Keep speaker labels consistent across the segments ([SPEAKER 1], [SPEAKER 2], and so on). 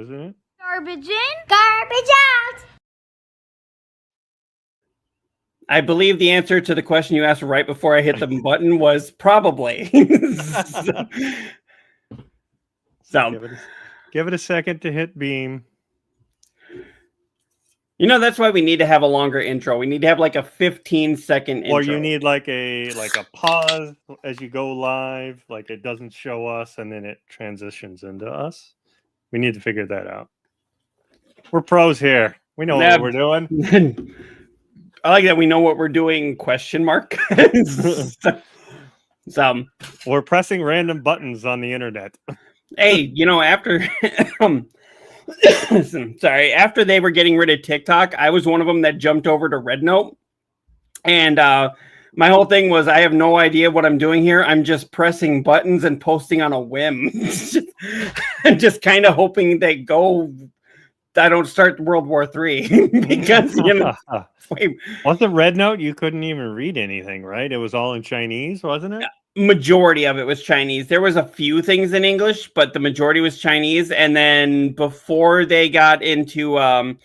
[SPEAKER 1] isn't it?
[SPEAKER 2] Garbage in, garbage out.
[SPEAKER 3] I believe the answer to the question you asked right before I hit the button was probably. So
[SPEAKER 1] give it a second to hit beam.
[SPEAKER 3] You know, that's why we need to have a longer intro. We need to have like a 15-second intro.
[SPEAKER 1] Or you need like a pause as you go live, like it doesn't show us and then it transitions into us. We need to figure that out. We're pros here. We know what we're doing.
[SPEAKER 3] I like that we know what we're doing, question mark. So
[SPEAKER 1] we're pressing random buttons on the internet.
[SPEAKER 3] Hey, you know, after sorry, after they were getting rid of TikTok, I was one of them that jumped over to Red Note. And my whole thing was, I have no idea what I'm doing here. I'm just pressing buttons and posting on a whim. Just kind of hoping they go. I don't start World War III because, you know.
[SPEAKER 1] Wasn't Red Note? You couldn't even read anything, right? It was all in Chinese, wasn't it?
[SPEAKER 3] Majority of it was Chinese. There was a few things in English, but the majority was Chinese. And then before they got into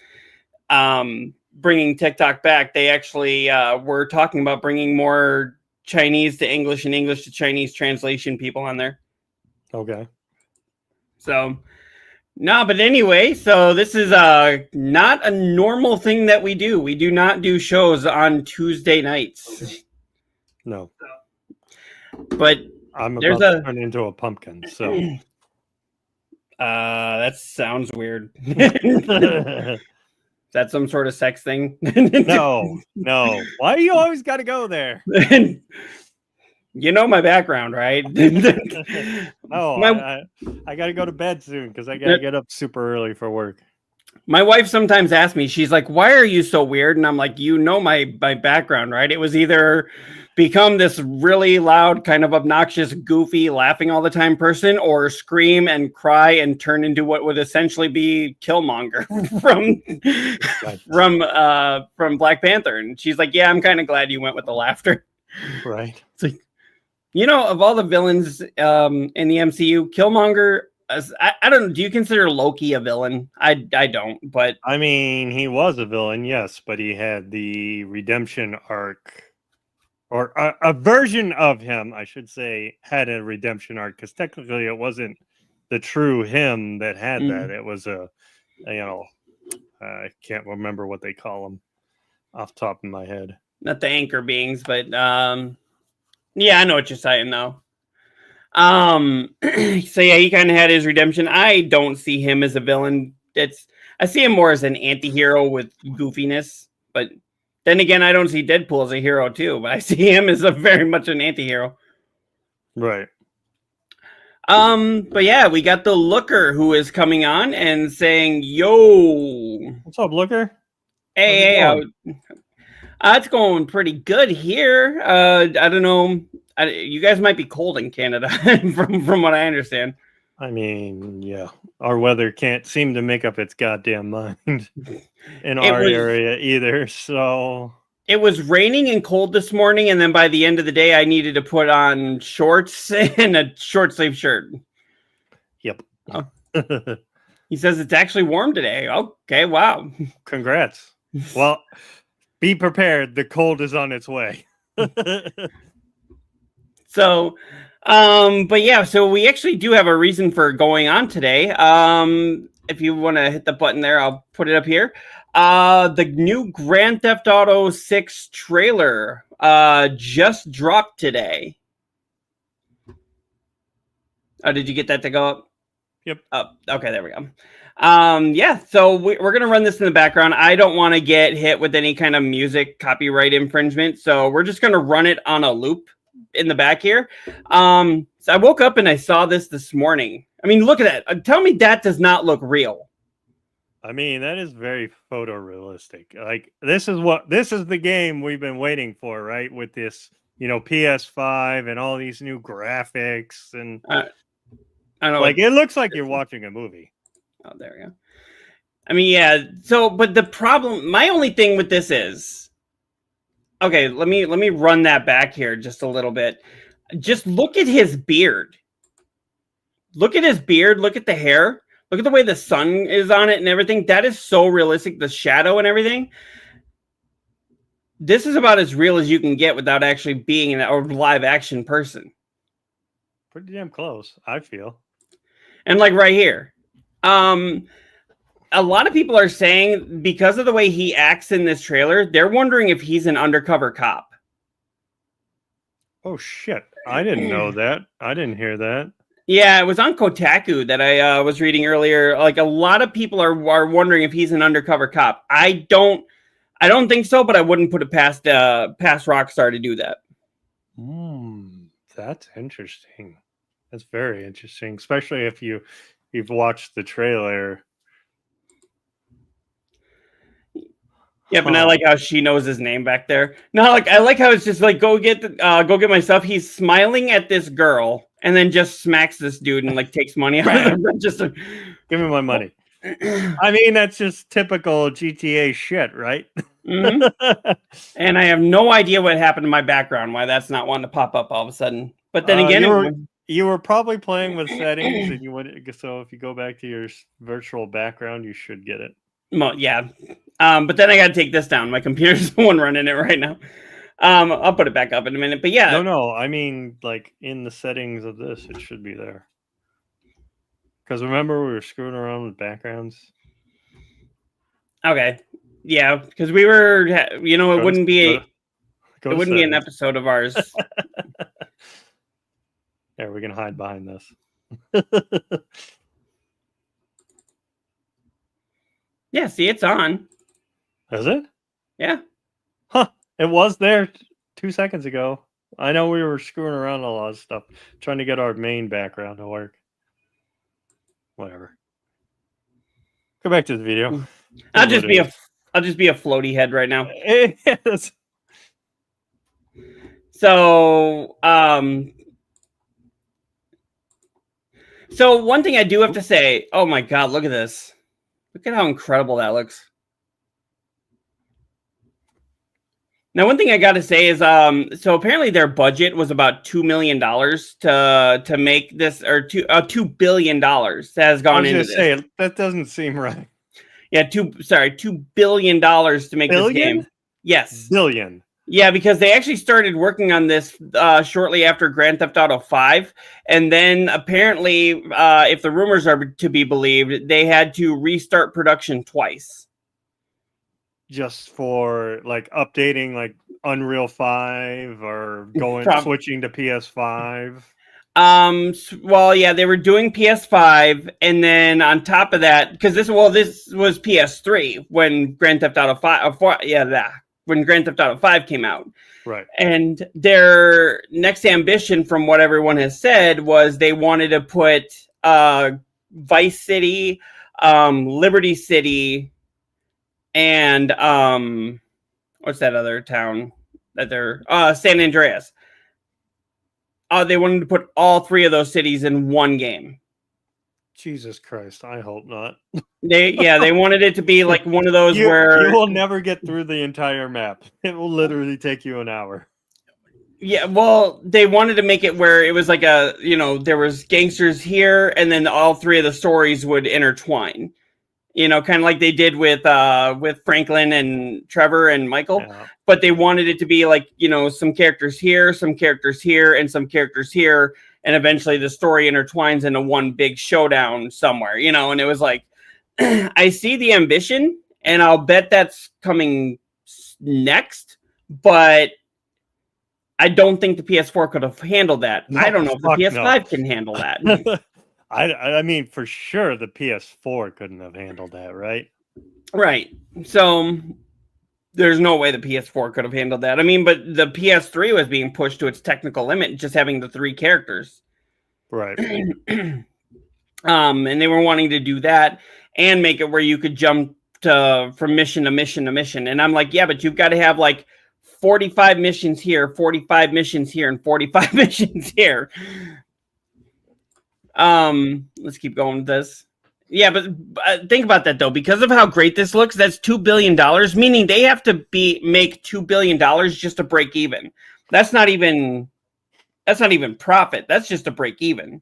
[SPEAKER 3] bringing TikTok back, they actually were talking about bringing more Chinese to English and English to Chinese translation people on there.
[SPEAKER 1] Okay.
[SPEAKER 3] So, no, but anyway, so this is not a normal thing that we do. We do not do shows on Tuesday nights.
[SPEAKER 1] No.
[SPEAKER 3] But
[SPEAKER 1] I'm about to turn into a pumpkin, so.
[SPEAKER 3] That sounds weird. Is that some sort of sex thing?
[SPEAKER 1] No. Why do you always got to go there?
[SPEAKER 3] You know my background, right?
[SPEAKER 1] No, I got to go to bed soon because I got to get up super early for work.
[SPEAKER 3] My wife sometimes asks me, she's like, why are you so weird? And I'm like, you know my background, right? It was either become this really loud, kind of obnoxious, goofy, laughing all the time person, or scream and cry and turn into what would essentially be Killmonger from Black Panther. And she's like, yeah, I'm kind of glad you went with the laughter.
[SPEAKER 1] Right.
[SPEAKER 3] It's like, you know, of all the villains in the MCU, Killmonger, I don't know, do you consider Loki a villain? I don't, but
[SPEAKER 1] I mean, he was a villain, yes, but he had the redemption arc, or a version of him, I should say, had a redemption arc, because technically it wasn't the true him that had that. It was I can't remember what they call them off the top of my head.
[SPEAKER 3] Not the anchor beings, but yeah, I know what you're saying though. So yeah, he kind of had his redemption. I don't see him as a villain. I see him more as an anti-hero with goofiness, but then again, I don't see Deadpool as a hero too, but I see him as very much an anti-hero.
[SPEAKER 1] Right.
[SPEAKER 3] But yeah, we got the Looker who is coming on and saying, yo.
[SPEAKER 1] What's up, Looker?
[SPEAKER 3] Hey, it's going pretty good here. I don't know. You guys might be cold in Canada from what I understand.
[SPEAKER 1] I mean, yeah, our weather can't seem to make up its goddamn mind in our area either. So
[SPEAKER 3] it was raining and cold this morning, and then by the end of the day, I needed to put on shorts and a short sleeve shirt.
[SPEAKER 1] Yep.
[SPEAKER 3] Oh. He says it's actually warm today. Okay, wow.
[SPEAKER 1] Congrats. Well, be prepared. The cold is on its way.
[SPEAKER 3] So, but yeah, so we actually do have a reason for going on today. If you want to hit the button there, I'll put it up here. The new Grand Theft Auto 6 trailer just dropped today. Oh, did you get that to go up?
[SPEAKER 1] Yep.
[SPEAKER 3] Oh, okay, there we go. Yeah, so we're going to run this in the background. I don't want to get hit with any kind of music copyright infringement, so we're just going to run it on a loop in the back here. So I woke up and I saw this morning. I mean, look at that. Tell me that does not look real.
[SPEAKER 1] I mean, that is very photorealistic. Like, this is the game we've been waiting for, right? With this, PS5 and all these new graphics and
[SPEAKER 3] I know,
[SPEAKER 1] like, it looks like you're watching a movie.
[SPEAKER 3] Oh, there we go. I mean, yeah. So, but the problem, my only thing with this is, okay, let me run that back here just a little bit. Just look at his beard. Look at his beard. Look at the hair. Look at the way the sun is on it and everything. That is so realistic. The shadow and everything. This is about as real as you can get without actually being a live action person.
[SPEAKER 1] Pretty damn close, I feel.
[SPEAKER 3] And like right here. A lot of people are saying because of the way he acts in this trailer, they're wondering if he's an undercover cop.
[SPEAKER 1] Oh shit! I didn't know that. I didn't hear that.
[SPEAKER 3] Yeah, it was on Kotaku that I was reading earlier. Like a lot of people are wondering if he's an undercover cop. I don't think so, but I wouldn't put it past Rockstar to do that.
[SPEAKER 1] That's interesting. That's very interesting, especially if you've watched the trailer.
[SPEAKER 3] Yeah, but I like how she knows his name back there. No, like I like how it's just like go get my stuff. He's smiling at this girl and then just smacks this dude and like takes money out of him. Just
[SPEAKER 1] give me my money. I mean, that's just typical GTA shit, right?
[SPEAKER 3] Mm-hmm. And I have no idea what happened to my background, why that's not wanting to pop up all of a sudden. But then again,
[SPEAKER 1] you were probably playing with settings, and you would. So if you go back to your virtual background, you should get it.
[SPEAKER 3] Well, yeah. But then I got to take this down. My computer's the one running it right now. I'll put it back up in a minute. But yeah.
[SPEAKER 1] No. I mean, like in the settings of this, it should be there. Because remember, we were screwing around with backgrounds.
[SPEAKER 3] Okay. Yeah, because we were, it wouldn't be an episode of ours.
[SPEAKER 1] There, we can hide behind this.
[SPEAKER 3] Yeah, see, it's on.
[SPEAKER 1] Is it?
[SPEAKER 3] Yeah.
[SPEAKER 1] Huh. It was there 2 seconds ago. I know we were screwing around a lot of stuff, trying to get our main background to work. Whatever. Go back to the video.
[SPEAKER 3] I'll just be a floaty head right now.
[SPEAKER 1] Yes.
[SPEAKER 3] So one thing I do have to say, oh my God, look at this. Look at how incredible that looks. Now, one thing I got to say is, so apparently their budget was about $2 million to make this, or $2 billion has gone into this.
[SPEAKER 1] Say, that doesn't seem right.
[SPEAKER 3] Yeah, $2 billion to make this game. Yes.
[SPEAKER 1] Billion.
[SPEAKER 3] Yeah, because they actually started working on this shortly after Grand Theft Auto 5. And then apparently, if the rumors are to be believed, they had to restart production twice.
[SPEAKER 1] Just for like updating like Unreal 5 or switching to PS5.
[SPEAKER 3] Well, yeah, they were doing PS5, and then on top of that, because this was PS3 when Grand Theft Auto 5, when Grand Theft Auto 5 came out.
[SPEAKER 1] Right. And
[SPEAKER 3] their next ambition, from what everyone has said, was they wanted to put Vice City, Liberty City, and what's that other town that they're San Andreas. They wanted to put all three of those cities in one game.
[SPEAKER 1] Jesus Christ, I hope not.
[SPEAKER 3] They wanted it to be like one of those where
[SPEAKER 1] you will never get through the entire map. It will literally take you an hour.
[SPEAKER 3] Yeah, well, they wanted to make it where it was like there was gangsters here, and then all three of the stories would intertwine. Kind of like they did with Franklin and Trevor and Michael. Yeah. But they wanted it to be like, some characters here, some characters here, and some characters here. And eventually the story intertwines into one big showdown somewhere, and it was like, I see the ambition, and I'll bet that's coming next, but I don't think the PS4 could have handled that. No, I don't know if the PS5 can handle that.
[SPEAKER 1] I mean, for sure, the PS4 couldn't have handled that, right?
[SPEAKER 3] Right. So there's no way the PS4 could have handled that. I mean, but the PS3 was being pushed to its technical limit, just having the three characters.
[SPEAKER 1] Right.
[SPEAKER 3] And they were wanting to do that and make it where you could jump from mission to mission to mission. And I'm like, yeah, but you've got to have like 45 missions here, 45 missions here, and 45 missions here. Let's keep going with this. Yeah, but think about that though. Because of how great this looks, that's $2 billion, meaning they have to make $2 billion just to break even. That's not even profit. That's just to break even.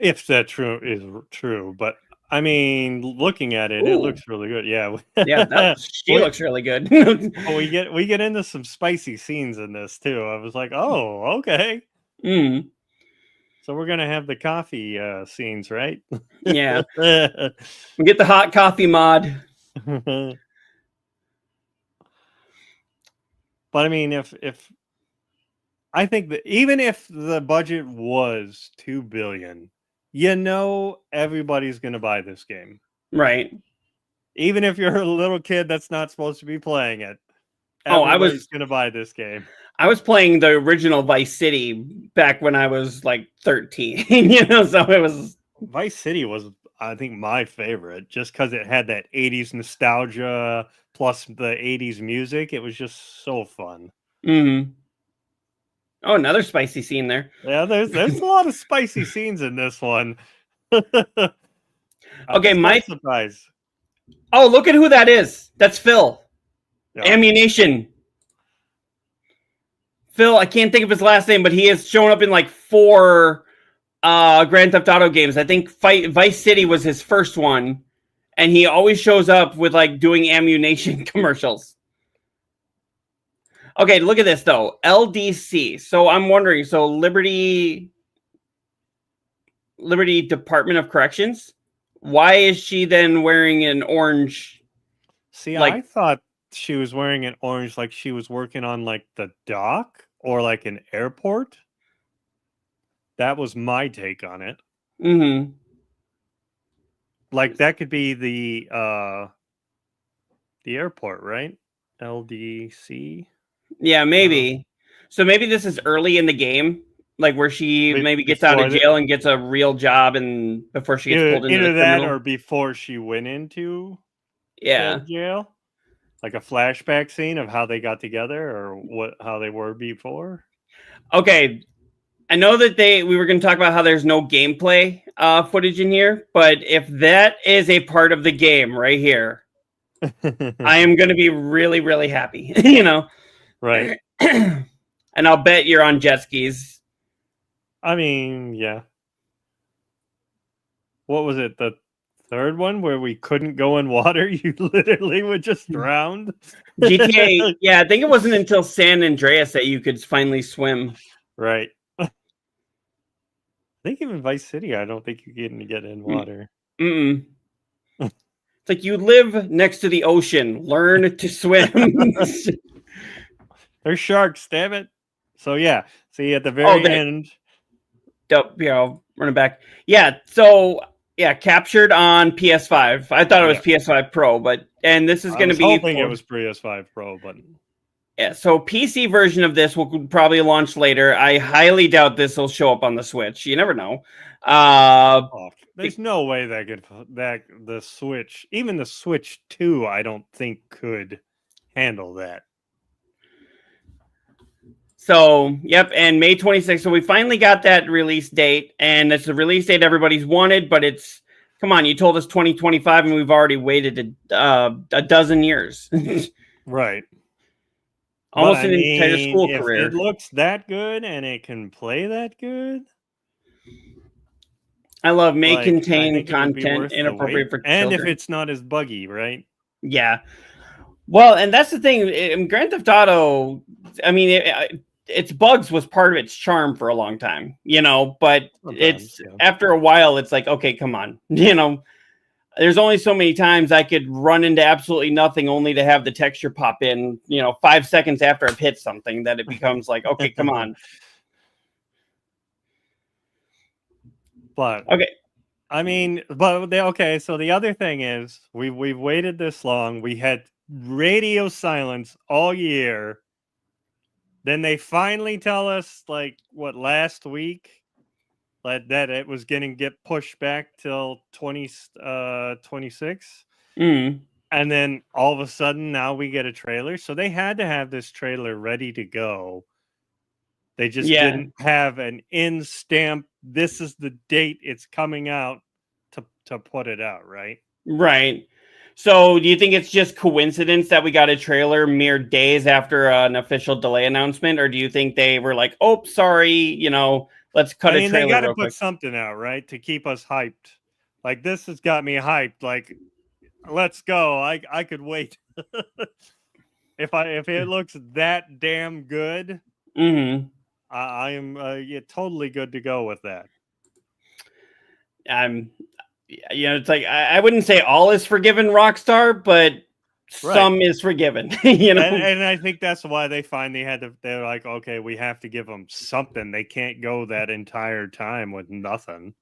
[SPEAKER 1] If that true is true, but I mean, looking at it, it
[SPEAKER 3] Ooh.
[SPEAKER 1] looks really good. Yeah,
[SPEAKER 3] Yeah, she
[SPEAKER 1] we,
[SPEAKER 3] looks really good.
[SPEAKER 1] we get into some spicy scenes in this too. I was like, oh, okay.
[SPEAKER 3] Mm,
[SPEAKER 1] So we're gonna have the coffee scenes, right?
[SPEAKER 3] yeah. We get the hot coffee mod.
[SPEAKER 1] But I mean, if I think that even if the budget was 2 billion, everybody's gonna buy this game.
[SPEAKER 3] Right.
[SPEAKER 1] Even if you're a little kid that's not supposed to be playing it,
[SPEAKER 3] Oh,
[SPEAKER 1] everybody's gonna buy this game.
[SPEAKER 3] I was playing the original Vice City back when I was like 13, so it was.
[SPEAKER 1] Vice City was, I think, my favorite just because it had that 80s nostalgia plus the 80s music. It was just so fun.
[SPEAKER 3] Mm. Oh, another spicy scene there.
[SPEAKER 1] Yeah, there's a lot of spicy scenes in this one.
[SPEAKER 3] Okay, my
[SPEAKER 1] surprise.
[SPEAKER 3] Oh, look at who that is. That's Phil.
[SPEAKER 1] Yeah.
[SPEAKER 3] Ammunition. Phil, I can't think of his last name, but he has shown up in like 4 Grand Theft Auto games. I think Vice City was his first one, and he always shows up with like doing ammunition commercials. Okay, look at this though. LDC. So I'm wondering, so Liberty Department of Corrections, why is she then wearing an orange?
[SPEAKER 1] See, I thought she was wearing an orange like she was working on like the dock or like an airport. That was my take on it.
[SPEAKER 3] Mm-hmm.
[SPEAKER 1] Like that could be the airport, right? LDC.
[SPEAKER 3] Yeah, maybe. So maybe this is early in the game, like where she maybe gets out of jail and gets a real job, and before she gets pulled into the
[SPEAKER 1] that, or before she went into jail, like a flashback scene of how they got together or how they were before.
[SPEAKER 3] Okay, I know that we were going to talk about how there's no gameplay footage in here, but if that is a part of the game right here, I am going to be really, really happy.
[SPEAKER 1] Right.
[SPEAKER 3] And I'll bet you're on jet skis.
[SPEAKER 1] I mean, yeah. What was it? The third one where we couldn't go in water? You literally would just drown.
[SPEAKER 3] GTA, yeah, I think it wasn't until San Andreas that you could finally swim.
[SPEAKER 1] Right. I think even Vice City, I don't think you can get in water.
[SPEAKER 3] Mm-mm. It's like you live next to the ocean. Learn to swim.
[SPEAKER 1] There's sharks, damn it. So yeah, see at the very end.
[SPEAKER 3] Running back. Yeah, so yeah, captured on PS5. I thought it was PS5 Pro, and this is going to be.
[SPEAKER 1] I was hoping it was PS5 Pro, but
[SPEAKER 3] yeah. So PC version of this will probably launch later. I highly doubt this will show up on the Switch. You never know.
[SPEAKER 1] There's no way that the Switch, even the Switch 2, I don't think could handle that.
[SPEAKER 3] So, yep, and May 26th. So we finally got that release date, and it's the release date everybody's wanted, but it's, come on, you told us 2025, and we've already waited a dozen years.
[SPEAKER 1] Right.
[SPEAKER 3] Almost an entire school career.
[SPEAKER 1] If it looks that good and it can play that good.
[SPEAKER 3] I love may contain content inappropriate for children.
[SPEAKER 1] And if it's not as buggy, right?
[SPEAKER 3] Yeah. Well, and that's the thing. In Grand Theft Auto, I mean, its bugs was part of its charm for a long time, but after a while, it's like, okay, come on. There's only so many times I could run into absolutely nothing only to have the texture pop in, 5 seconds after I've hit something, that it becomes like, okay, come on.
[SPEAKER 1] But
[SPEAKER 3] okay,
[SPEAKER 1] I mean, so the other thing is we've waited this long. We had radio silence all year. Then they finally tell us, last week, that it was going to get pushed back till 2026.
[SPEAKER 3] Mm.
[SPEAKER 1] And then all of a sudden, now we get a trailer. So they had to have this trailer ready to go. They just didn't have an in stamp. This is the date it's coming out to put it out, right?
[SPEAKER 3] Right. So do you think it's just coincidence that we got a trailer mere days after an official delay announcement? Or do you think they were like, oh, sorry, let's cut
[SPEAKER 1] I
[SPEAKER 3] a
[SPEAKER 1] mean, they
[SPEAKER 3] trailer
[SPEAKER 1] got to
[SPEAKER 3] real
[SPEAKER 1] put
[SPEAKER 3] quick.
[SPEAKER 1] something out, right, to keep us hyped. Like this has got me hyped. Like, let's go. I could wait. If it looks that damn good,
[SPEAKER 3] Mm-hmm.
[SPEAKER 1] I am totally good to go with that.
[SPEAKER 3] It's like I wouldn't say all is forgiven, Rockstar, but some is forgiven.
[SPEAKER 1] And I think that's why they finally had to. They're like, okay, we have to give them something. They can't go that entire time with nothing.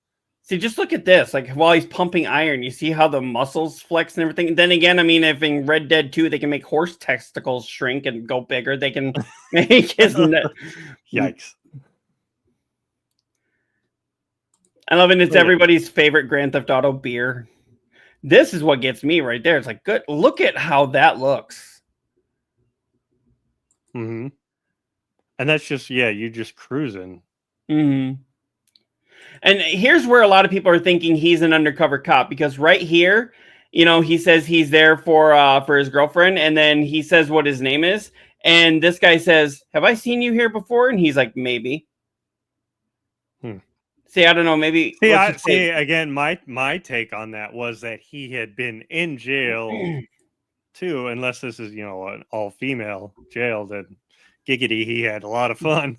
[SPEAKER 3] See, just look at this. Like while he's pumping iron, you see how the muscles flex and everything. Then again, I mean, if in Red Dead 2 they can make horse testicles shrink and go bigger, they can make his
[SPEAKER 1] Yikes.
[SPEAKER 3] I love it. It's everybody's favorite Grand Theft Auto beer. This is what gets me right there. It's like, good. Look at how that looks.
[SPEAKER 1] Mm-hmm. And that's just, you're just cruising.
[SPEAKER 3] Mm-hmm. And here's where a lot of people are thinking he's an undercover cop, because right here, he says he's there for his girlfriend, and then he says what his name is, and this guy says, "Have I seen you here before?" And he's like, "Maybe." See, I don't know. Maybe.
[SPEAKER 1] See, again, my take on that was that he had been in jail too, unless this is an all-female jail. Then giggity, he had a lot of fun.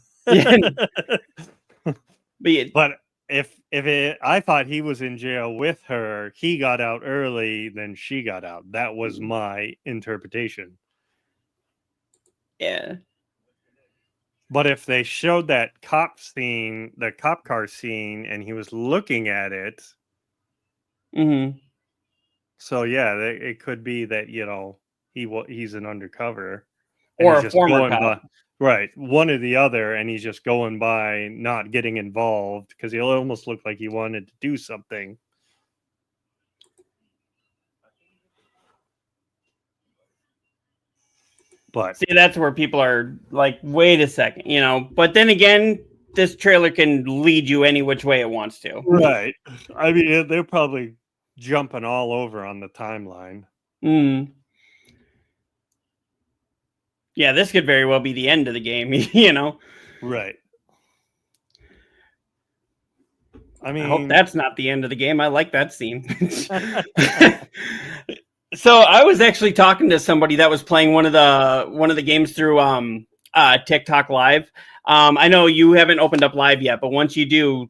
[SPEAKER 1] But I thought he was in jail with her, he got out early, then she got out. That was my interpretation.
[SPEAKER 3] Yeah.
[SPEAKER 1] But if they showed that cop scene, the cop car scene, and he was looking at it, so it could be that he's an undercover,
[SPEAKER 3] or a former cop.
[SPEAKER 1] Right, one or the other, and he's just going by, not getting involved, because he almost looked like he wanted to do something. But
[SPEAKER 3] see, that's where people are like, wait a second, But then again, this trailer can lead you any which way it wants to.
[SPEAKER 1] Right. I mean, they're probably jumping all over on the timeline.
[SPEAKER 3] Yeah, this could very well be the end of the game,
[SPEAKER 1] Right. I mean,
[SPEAKER 3] I hope that's not the end of the game. I like that scene. So I was actually talking to somebody that was playing one of the games through TikTok Live. I know you haven't opened up Live yet, but once you do,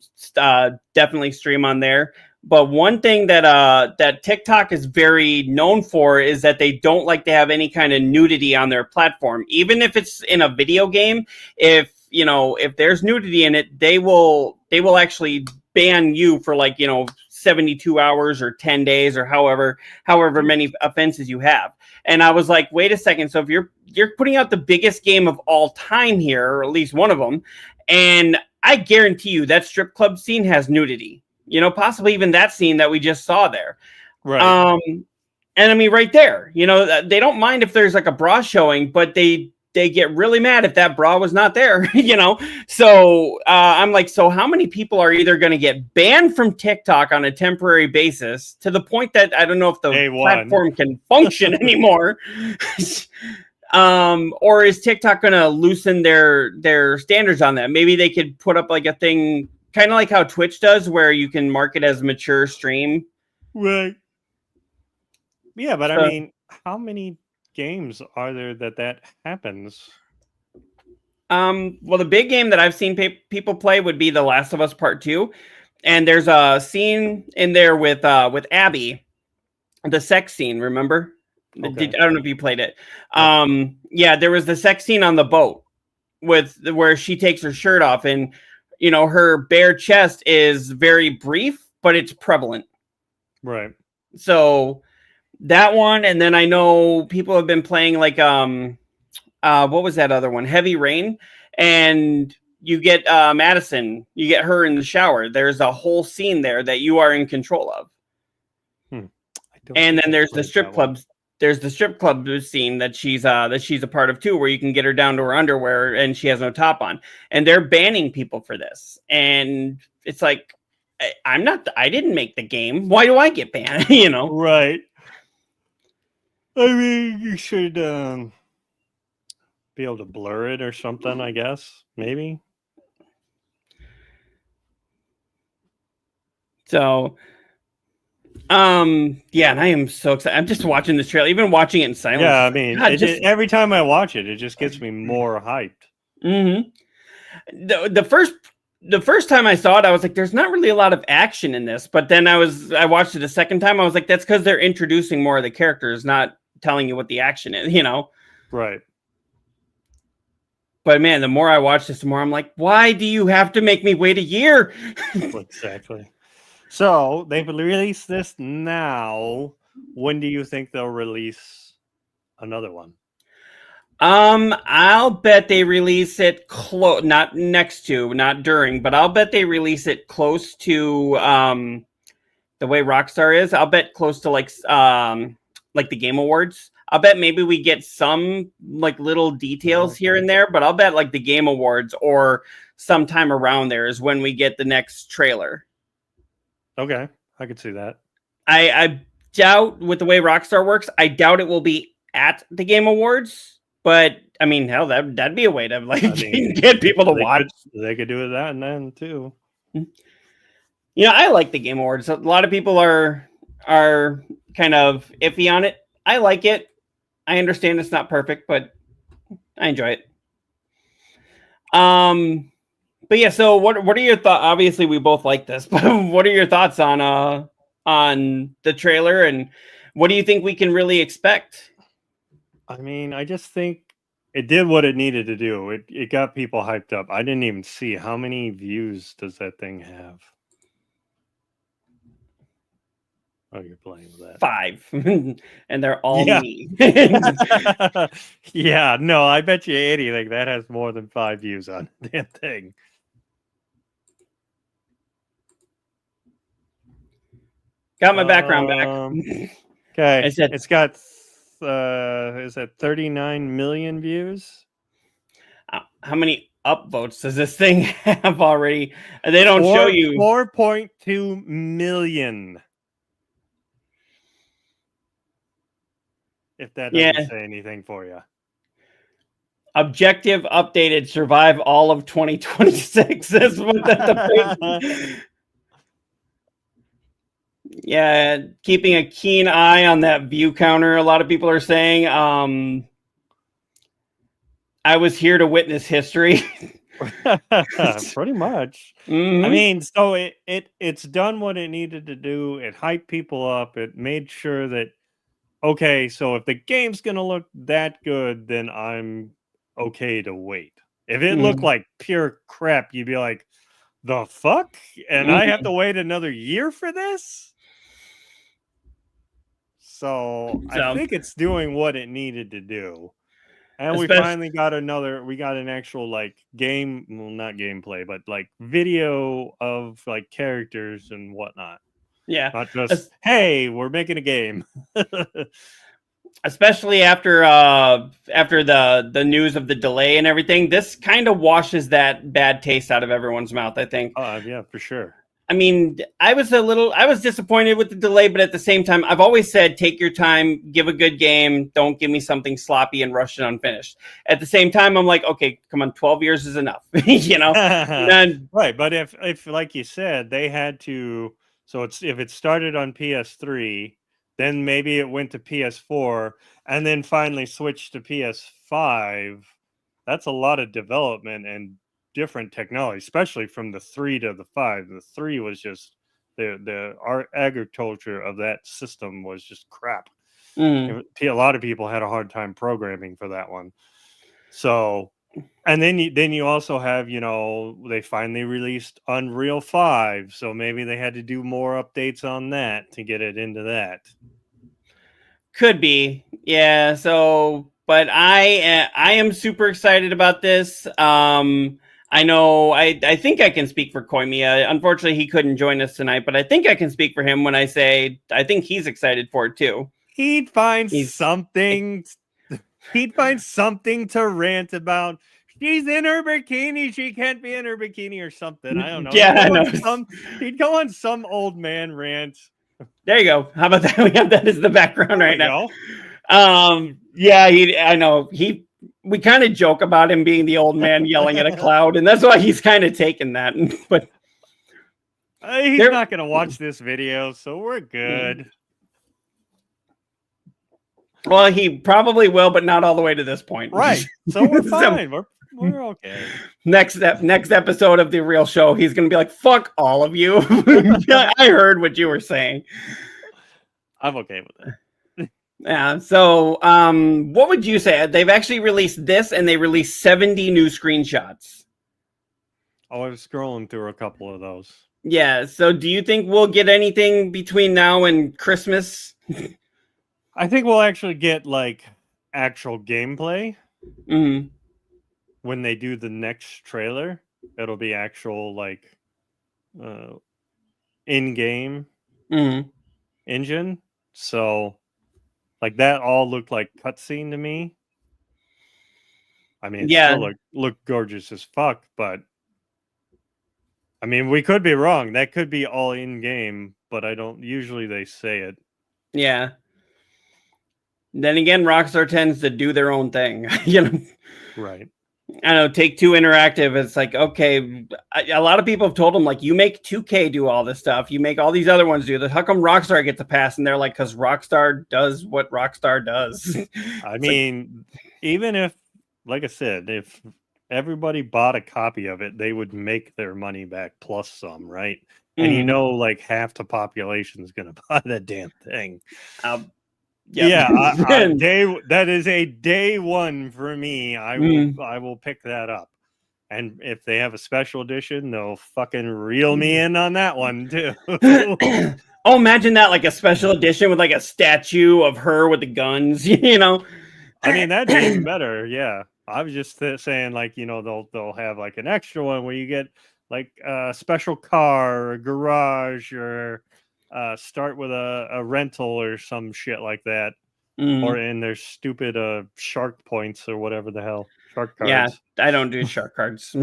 [SPEAKER 3] definitely stream on there. But one thing that TikTok is very known for is that they don't like to have any kind of nudity on their platform, even if it's in a video game. If there's nudity in it, they will actually ban you for 72 hours or 10 days or however many offenses you have. And I was like, wait a second. So if you're putting out the biggest game of all time here, or at least one of them, and I guarantee you that strip club scene has nudity, possibly even that scene that we just saw there.
[SPEAKER 1] Right.
[SPEAKER 3] And I mean, right there, they don't mind if there's like a bra showing, but they get really mad if that bra was not there, So I'm like, so how many people are either going to get banned from TikTok on a temporary basis to the point that I don't know if the platform can function anymore, or is TikTok going to loosen their standards on that? Maybe they could put up like a thing, kind of like how Twitch does, where you can mark it as a mature stream.
[SPEAKER 1] Right. Yeah, but I mean, how many games are there that happens?
[SPEAKER 3] Well, the big game that I've seen people play would be The Last of Us Part 2, and there's a scene in there with Abby, the sex scene. Remember? Okay. I don't know if you played it. Yeah, there was the sex scene on the boat where she takes her shirt off, and her bare chest is very brief, but it's prevalent.
[SPEAKER 1] Right.
[SPEAKER 3] So that one, and then I know people have been playing like what was that other one? Heavy Rain, and you get Madison, you get her in the shower. There's a whole scene there that you are in control of. And then there's the strip clubs. There's the strip club scene that she's a part of too, where you can get her down to her underwear and she has no top on. And they're banning people for this. And it's like, I didn't make the game. Why do I get banned?
[SPEAKER 1] Right. I mean, you should be able to blur it or something, I guess. Maybe.
[SPEAKER 3] So, yeah, and I am so excited. I'm just watching this trailer, even watching it in silence.
[SPEAKER 1] Yeah, I
[SPEAKER 3] It's like,
[SPEAKER 1] mean,
[SPEAKER 3] God, just
[SPEAKER 1] every time I watch it, it just gets me more hyped.
[SPEAKER 3] the first time I saw it, I was like, "There's not really a lot of action in this." But then I watched it a second time. I was like, "That's because they're introducing more of the characters, not telling you what the action is." You know,
[SPEAKER 1] Right.
[SPEAKER 3] But man, the more I watch this, the more I'm like, "Why do you have to make me wait a year?"
[SPEAKER 1] Exactly. So they've released this now. When do you think they'll release another one?
[SPEAKER 3] I'll bet they release it not next to, not during, but I'll bet they release it close to the way Rockstar is. I'll bet close to like the Game Awards. I'll bet maybe we get some like little details here and there, but I'll bet like the Game Awards or sometime around there is when we get the next trailer.
[SPEAKER 1] Okay, I could see that.
[SPEAKER 3] I doubt, with the way Rockstar works, I doubt it will be at the Game Awards. But I mean, hell, that'd be a way to like get people to watch.
[SPEAKER 1] They could do that and then too.
[SPEAKER 3] You know, I like the Game Awards. A lot of people are kind of iffy on it. I like it. I understand it's not perfect, but I enjoy it. But yeah. So what are your thoughts? Obviously, we both like this, but what are your thoughts on the trailer, and what do you think we can really expect?
[SPEAKER 1] I mean, I just think it did what it needed to do. It got people hyped up. I didn't even see how many views does that thing have. Oh, you're playing with that.
[SPEAKER 3] 5, and they're all me.
[SPEAKER 1] Yeah, no, I bet you anything that has more than 5 views on the damn thing.
[SPEAKER 3] Got my background back.
[SPEAKER 1] Okay, it's got is that 39 million views?
[SPEAKER 3] How many upvotes does this thing have already? They don't show you.
[SPEAKER 1] 4.2 million. If that doesn't say anything for you.
[SPEAKER 3] Objective updated, survive all of 2026. That's what Yeah, keeping a keen eye on that view counter. A lot of people are saying, I was here to witness history.
[SPEAKER 1] Pretty much.
[SPEAKER 3] Mm-hmm.
[SPEAKER 1] I mean, so it's done what it needed to do. It hyped people up. It made sure that, okay, so if the game's gonna look that good, then I'm okay to wait. If it looked like pure crap, you'd be like, the fuck? And I have to wait another year for this? So I think it's doing what it needed to do. And we finally got an actual like game, well, not gameplay, but like video of like characters and whatnot.
[SPEAKER 3] Yeah.
[SPEAKER 1] Not just, hey, we're making a game.
[SPEAKER 3] Especially after the news of the delay and everything, this kind of washes that bad taste out of everyone's mouth, I think.
[SPEAKER 1] Yeah, for sure.
[SPEAKER 3] I mean, I was disappointed with the delay, but at the same time, I've always said, take your time, give a good game. Don't give me something sloppy and rushed and unfinished. At the same time, I'm like, okay, come on, 12 years is enough, you know?
[SPEAKER 1] Right. But if like you said, they had to, so if it started on PS3, then maybe it went to PS4 and then finally switched to PS5. That's a lot of development and different technology, especially from the 3 to the 5. The 3 was just our agriculture of that system was just crap. A lot of people had a hard time programming for that one. So, and then you also have, they finally released Unreal 5, so maybe they had to do more updates on that to get it into that.
[SPEAKER 3] Could be, yeah. So, but I am super excited about this. I know, I think I can speak for Koimia. Unfortunately, he couldn't join us tonight, but I think I can speak for him when I say I think he's excited for it too.
[SPEAKER 1] He'd find something to rant about. She's in her bikini. She can't be in her bikini or something. I don't know.
[SPEAKER 3] Yeah,
[SPEAKER 1] he'd go on some old man rant.
[SPEAKER 3] There you go. How about that? We have that as the background right now. Yeah, I know. We kind of joke about him being the old man yelling at a cloud, and that's why he's kind of taken that. But
[SPEAKER 1] He's not going to watch this video, so we're good.
[SPEAKER 3] Well, he probably will, but not all the way to this point.
[SPEAKER 1] Right. So we're fine. We're okay.
[SPEAKER 3] Next episode of the real show, he's going to be like, fuck all of you. I heard what you were saying.
[SPEAKER 1] I'm okay with that.
[SPEAKER 3] Yeah. So what would you say? They've actually released this, and they released 70 new screenshots.
[SPEAKER 1] Oh, I was scrolling through a couple of those.
[SPEAKER 3] Yeah. So do you think we'll get anything between now and Christmas?
[SPEAKER 1] I think we'll actually get like actual gameplay.
[SPEAKER 3] Mm-hmm.
[SPEAKER 1] When they do the next trailer. It'll be actual like in-game engine. So like that all looked like cutscene to me. I mean, it still looked gorgeous as fuck, but I mean, we could be wrong. That could be all in-game, but I don't usually they say it.
[SPEAKER 3] Yeah. Then again, Rockstar tends to do their own thing, you know.
[SPEAKER 1] Right.
[SPEAKER 3] I know Take-Two Interactive, it's like, okay, a lot of people have told them, like, you make 2K do all this stuff. You make all these other ones do this. How come Rockstar gets a pass? And they're like, because Rockstar does what Rockstar does.
[SPEAKER 1] I mean, even if, like I said, if everybody bought a copy of it, they would make their money back plus some, right? And you know, like half the population is going to buy that damn thing. Yeah, that is a day one for me. I will pick that up. And if they have a special edition, they'll fucking reel me in on that one too.
[SPEAKER 3] Oh, imagine that, like a special edition with like a statue of her with the guns, you know.
[SPEAKER 1] I mean, that'd be even better. Yeah. I was just saying, like, you know, they'll have like an extra one where you get like a special car or a garage or start with a rental or some shit like that. Or in their stupid shark points or whatever the hell. Shark cards.
[SPEAKER 3] Yeah, I don't do shark cards.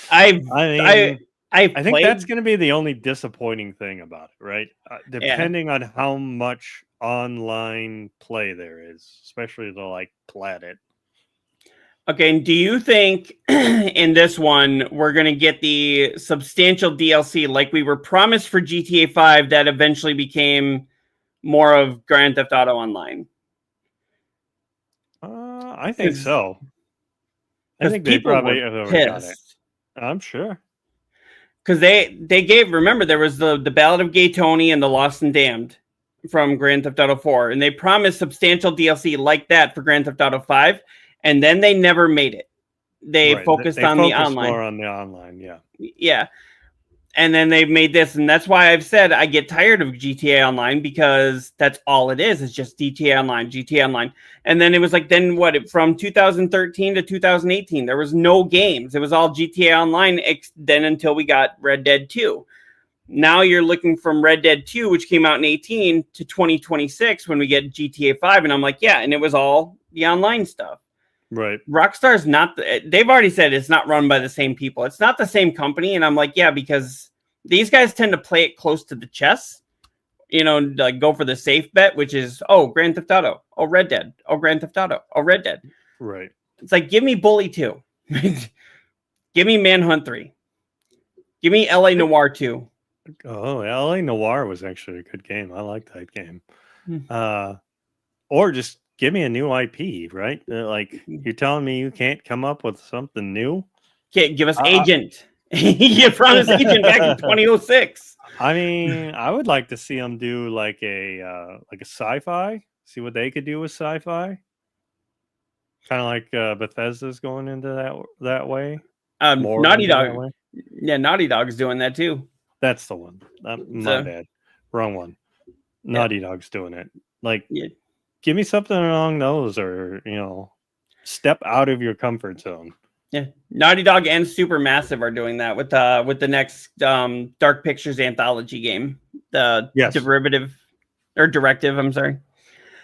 [SPEAKER 3] I think
[SPEAKER 1] that's going to be the only disappointing thing about it, right? Depending on how much online play there is, especially to like plat it.
[SPEAKER 3] Okay, and do you think in this one we're going to get the substantial DLC like we were promised for GTA 5 that eventually became more of Grand Theft Auto Online?
[SPEAKER 1] I think so. I think
[SPEAKER 3] people
[SPEAKER 1] they probably
[SPEAKER 3] were
[SPEAKER 1] got it.
[SPEAKER 3] pissed.
[SPEAKER 1] I'm sure.
[SPEAKER 3] Because they gave, remember, there was the Ballad of Gay Tony and the Lost and Damned from Grand Theft Auto 4, and they promised substantial DLC like that for Grand Theft Auto 5, and then they never made it. They focused on the online.
[SPEAKER 1] More on the online, yeah.
[SPEAKER 3] Yeah. And then they've made this, and that's why I've said I get tired of GTA Online, because that's all it is. It's just GTA Online, GTA Online. And then it was like, then what, from 2013 to 2018, there was no games. It was all GTA Online, then until we got Red Dead 2. Now you're looking from Red Dead 2, which came out in 18, to 2026 when we get GTA 5. And I'm like, yeah, and it was all the online stuff.
[SPEAKER 1] Right.
[SPEAKER 3] Rockstar's not, they've already said it's not run by the same people. It's not the same company. And I'm like, yeah, because these guys tend to play it close to the chest, you know, like go for the safe bet, which is, oh, Grand Theft Auto, oh, Red Dead, oh, Grand Theft Auto, oh, Red Dead.
[SPEAKER 1] Right.
[SPEAKER 3] It's like, give me Bully 2. Give me Manhunt 3. Give me LA Noire 2.
[SPEAKER 1] Oh, LA Noire was actually a good game. I like that game. Or just give me a new IP, right? Like, you're telling me you can't come up with something new?
[SPEAKER 3] Okay, give us Agent. You promised Agent back in 2006.
[SPEAKER 1] I mean, I would like to see them do like a sci-fi. See what they could do with sci-fi. Kind of like Bethesda's going into that way.
[SPEAKER 3] Naughty Dog. Yeah, Naughty Dog's doing that too.
[SPEAKER 1] That's the one. My bad. Wrong one. Naughty Dog's doing it. Like, give me something along those, or, you know, step out of your comfort zone.
[SPEAKER 3] Yeah, Naughty Dog and Supermassive are doing that with the next Dark Pictures anthology game. The Directive. I'm sorry,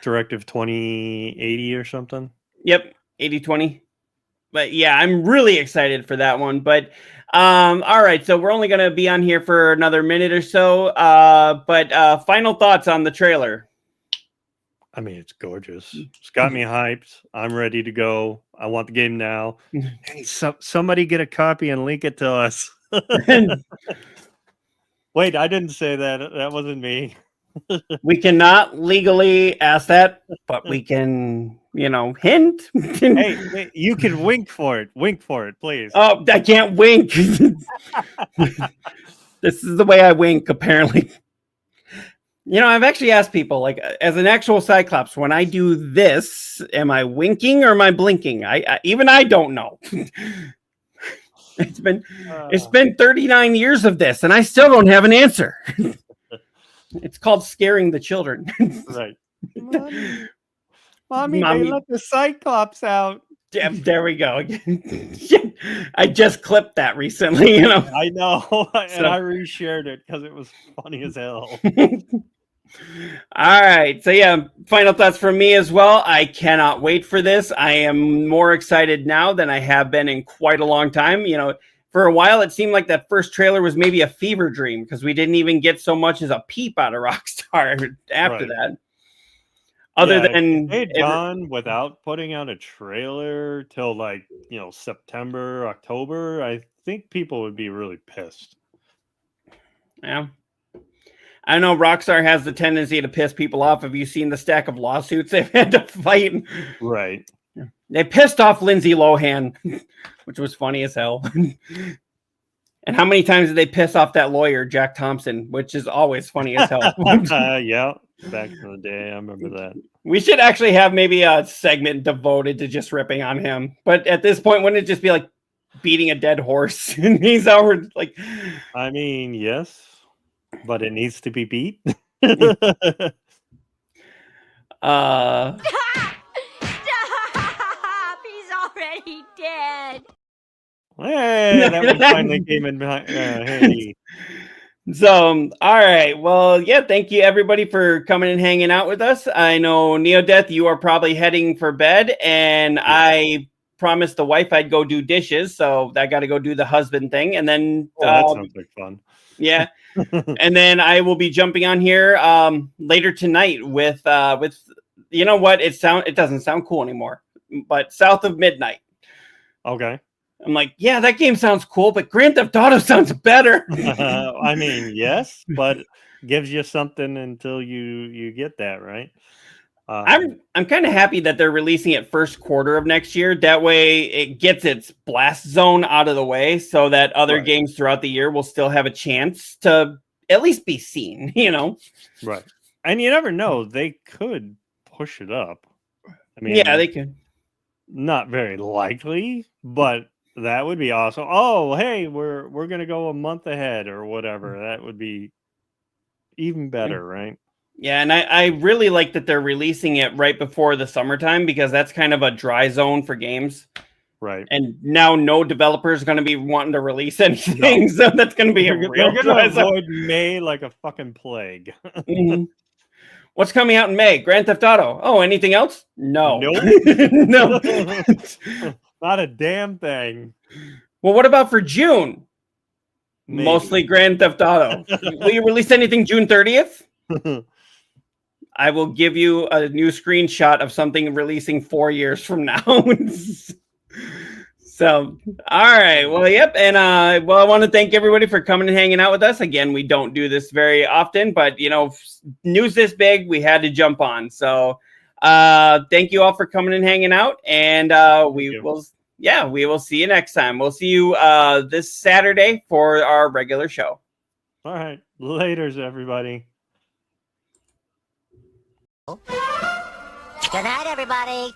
[SPEAKER 1] Directive 2080 or something.
[SPEAKER 3] Yep, 8020. But yeah, I'm really excited for that one. But all right, so we're only gonna be on here for another minute or so. But final thoughts on the trailer.
[SPEAKER 1] I mean, it's gorgeous. It's got me hyped. I'm ready to go. I want the game now. Hey, somebody get a copy and link it to us. Wait, I didn't say that. That wasn't me.
[SPEAKER 3] We cannot legally ask that, but we can, hint.
[SPEAKER 1] Hey, you can wink for it. Wink for it, please.
[SPEAKER 3] Oh, I can't wink. This is the way I wink, apparently. I've actually asked people, like, as an actual Cyclops, when I do this, am I winking or am I blinking? I don't know. It's been 39 years of this, and I still don't have an answer. It's called scaring the children.
[SPEAKER 1] Right. Mommy, they let the Cyclops out.
[SPEAKER 3] Yeah, there we go. I just clipped that recently,
[SPEAKER 1] I know, and I reshared it because it was funny as hell.
[SPEAKER 3] All right. So yeah, final thoughts from me as well. I cannot wait for this. I am more excited now than I have been in quite a long time. For a while, it seemed like that first trailer was maybe a fever dream because we didn't even get so much as a peep out of Rockstar after that. Other than
[SPEAKER 1] they'd gone without putting out a trailer till like September, October, I think people would be really pissed.
[SPEAKER 3] Yeah. I know Rockstar has the tendency to piss people off. Have you seen the stack of lawsuits they've had to fight?
[SPEAKER 1] Right.
[SPEAKER 3] They pissed off Lindsay Lohan, which was funny as hell. And how many times did they piss off that lawyer, Jack Thompson, which is always funny as hell.
[SPEAKER 1] Yeah, back in the day, I remember that.
[SPEAKER 3] We should actually have maybe a segment devoted to just ripping on him. But at this point, wouldn't it just be like beating a dead horse? And he's over like...
[SPEAKER 1] I mean, yes, but it needs to be beat.
[SPEAKER 2] Stop! He's already dead.
[SPEAKER 1] Hey, that one finally came in behind. Hey.
[SPEAKER 3] So, all right. Well, yeah, thank you everybody for coming and hanging out with us. I know, neo-deth, you are probably heading for bed, and I promised the wife I'd go do dishes, so I got to go do the husband thing, and then
[SPEAKER 1] that sounds like fun.
[SPEAKER 3] Yeah. And then I will be jumping on here later tonight with you know what? It doesn't sound cool anymore, but South of Midnight.
[SPEAKER 1] Okay.
[SPEAKER 3] I'm like, yeah, that game sounds cool, but Grand Theft Auto sounds better.
[SPEAKER 1] I mean, yes, but gives you something until you get that, right?
[SPEAKER 3] I'm kind of happy that they're releasing it first quarter of next year. That way it gets its blast zone out of the way so that other games throughout the year will still have a chance to at least be seen,
[SPEAKER 1] Right. And you never know, they could push it up. I mean,
[SPEAKER 3] yeah, they could.
[SPEAKER 1] Not very likely, but that would be awesome. Oh, hey, we're gonna go a month ahead or whatever. That would be even better, right?
[SPEAKER 3] Yeah, and I really like that they're releasing it right before the summertime because that's kind of a dry zone for games.
[SPEAKER 1] Right.
[SPEAKER 3] And now no developer is going to be wanting to release anything, so that's going to be a real dry zone.
[SPEAKER 1] Avoid May like a fucking plague.
[SPEAKER 3] Mm-hmm. What's coming out in May? Grand Theft Auto. Oh, anything else? No.
[SPEAKER 1] Nope.
[SPEAKER 3] No.
[SPEAKER 1] Not a damn thing.
[SPEAKER 3] Well, what about for June?
[SPEAKER 1] Maybe.
[SPEAKER 3] Mostly Grand Theft Auto. Will you release anything June 30th? I will give you a new screenshot of something releasing 4 years from now. So, all right. Well, yep. And I want to thank everybody for coming and hanging out with us. Again, we don't do this very often, but news this big, we had to jump on. So, thank you all for coming and hanging out. And we will see you next time. We'll see you this Saturday for our regular show.
[SPEAKER 1] All right. Laters, everybody.
[SPEAKER 4] Good night, everybody.